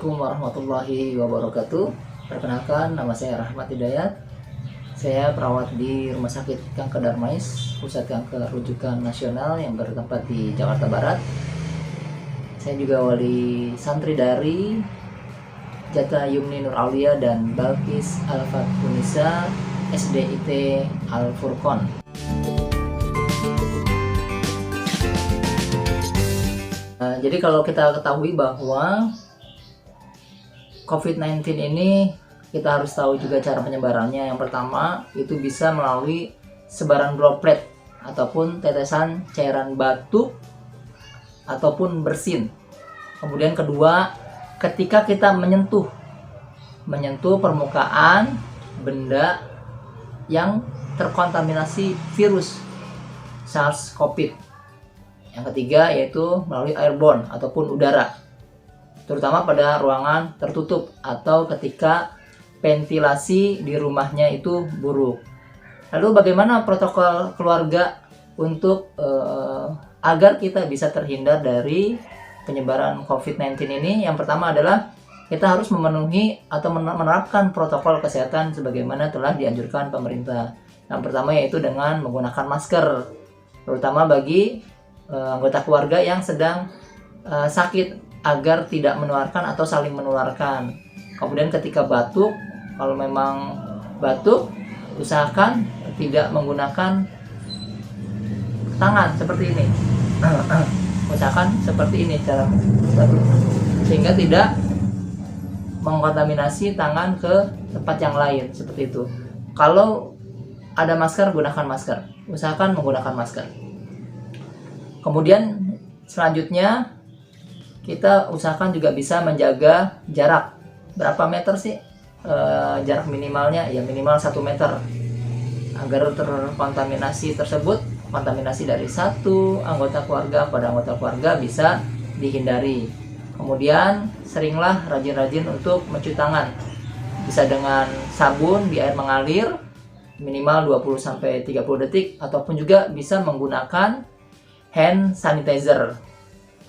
Assalamualaikum warahmatullahi wabarakatuh. Perkenalkan, nama saya Rahmat Hidayat. Saya perawat di Rumah Sakit Kanker Darmais, Pusat Kanker Rujukan Nasional yang bertempat di Jakarta Barat. Saya juga wali santri dari Jata Yumni Nur Aulia dan Balkis Al-Fatunisa SDIT Al-Furqon. Jadi kalau kita ketahui bahwa COVID-19 ini kita harus tahu juga cara penyebarannya. Yang pertama itu bisa melalui sebaran droplet ataupun tetesan cairan batuk ataupun bersin. Kemudian kedua, ketika kita menyentuh permukaan benda yang terkontaminasi virus SARS-CoV. Yang ketiga yaitu melalui airborne ataupun udara, terutama pada ruangan tertutup atau ketika ventilasi di rumahnya itu buruk. Lalu bagaimana protokol keluarga untuk agar kita bisa terhindar dari penyebaran COVID-19 ini? Yang pertama adalah kita harus memenuhi atau menerapkan protokol kesehatan sebagaimana telah dianjurkan pemerintah. Yang pertama yaitu dengan menggunakan masker, terutama bagi anggota keluarga yang sedang sakit agar tidak menularkan atau saling menularkan. Kemudian ketika batuk, kalau memang batuk, usahakan tidak menggunakan tangan seperti ini. Usahakan seperti ini cara batuk, sehingga tidak mengkontaminasi tangan ke tempat yang lain seperti itu. Kalau ada masker, gunakan masker. Usahakan menggunakan masker. Kemudian selanjutnya kita usahakan juga bisa menjaga jarak. Berapa meter sih jarak minimalnya? Ya minimal 1 meter agar terkontaminasi tersebut, kontaminasi dari satu anggota keluarga pada anggota keluarga bisa dihindari. Kemudian seringlah rajin-rajin untuk mencuci tangan. Bisa dengan sabun di air mengalir minimal 20-30 detik ataupun juga bisa menggunakan hand sanitizer.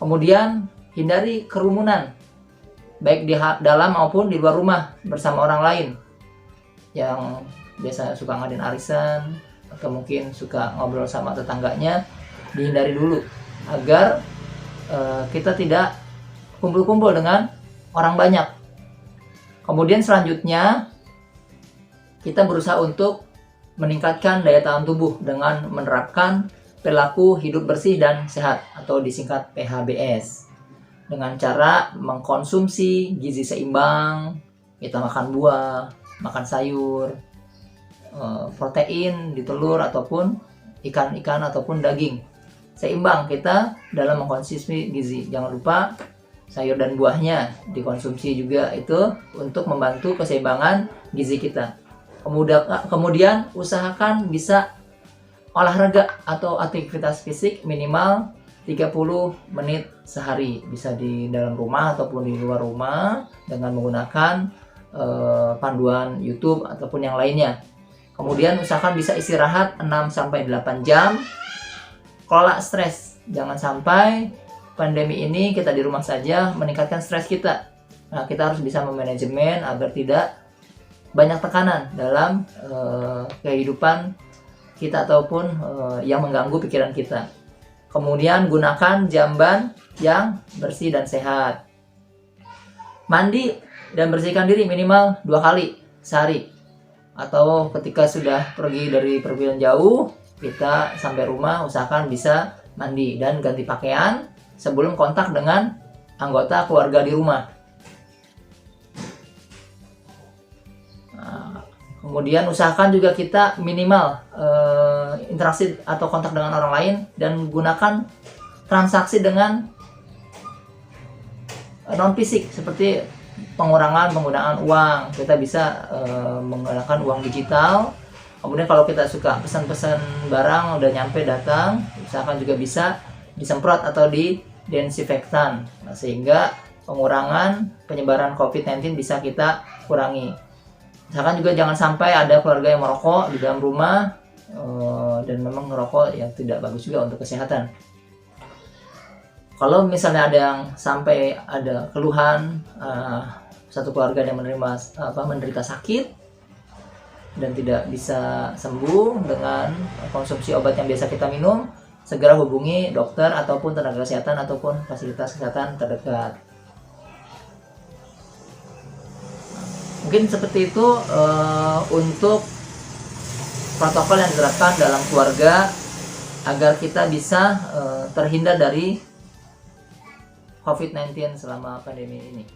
Kemudian hindari kerumunan baik di dalam maupun di luar rumah bersama orang lain yang biasa suka ngadain arisan atau mungkin suka ngobrol sama tetangganya. Dihindari dulu agar kita tidak kumpul-kumpul dengan orang banyak. Kemudian selanjutnya kita berusaha untuk meningkatkan daya tahan tubuh dengan menerapkan perilaku hidup bersih dan sehat atau disingkat PHBS, dengan cara mengkonsumsi gizi seimbang. Kita makan buah, makan sayur, protein di telur ataupun ikan-ikan ataupun daging. Seimbang kita dalam mengkonsumsi gizi. Jangan lupa sayur dan buahnya dikonsumsi juga, itu untuk membantu keseimbangan gizi kita. Kemudian usahakan bisa olahraga atau aktivitas fisik minimal 30 menit sehari. Bisa di dalam rumah ataupun di luar rumah dengan menggunakan panduan YouTube ataupun yang lainnya. Kemudian usahakan bisa istirahat 6-8 jam. Kelola stres. Jangan sampai pandemi ini kita di rumah saja meningkatkan stres kita. Nah, kita harus bisa memanajemen agar tidak banyak tekanan dalam kehidupan kita ataupun yang mengganggu pikiran kita. Kemudian gunakan jamban yang bersih dan sehat. Mandi dan bersihkan diri minimal 2 kali sehari. Atau ketika sudah pergi dari perjalanan jauh, kita sampai rumah usahakan bisa mandi dan ganti pakaian sebelum kontak dengan anggota keluarga di rumah. Kemudian usahakan juga kita minimal interaksi atau kontak dengan orang lain dan gunakan transaksi dengan non fisik seperti pengurangan penggunaan uang. Kita bisa menggunakan uang digital. Kemudian kalau kita suka pesan-pesan barang udah nyampe datang, usahakan juga bisa disemprot atau didesinfektan, sehingga pengurangan penyebaran COVID-19 bisa kita kurangi. Misalkan juga jangan sampai ada keluarga yang merokok di dalam rumah, dan memang merokok yang tidak bagus juga untuk kesehatan. Kalau misalnya ada yang sampai ada keluhan, satu keluarga yang menderita sakit dan tidak bisa sembuh dengan konsumsi obat yang biasa kita minum, segera hubungi dokter ataupun tenaga kesehatan ataupun fasilitas kesehatan terdekat. Mungkin seperti itu untuk protokol yang diterapkan dalam keluarga agar kita bisa terhindar dari COVID-19 selama pandemi ini.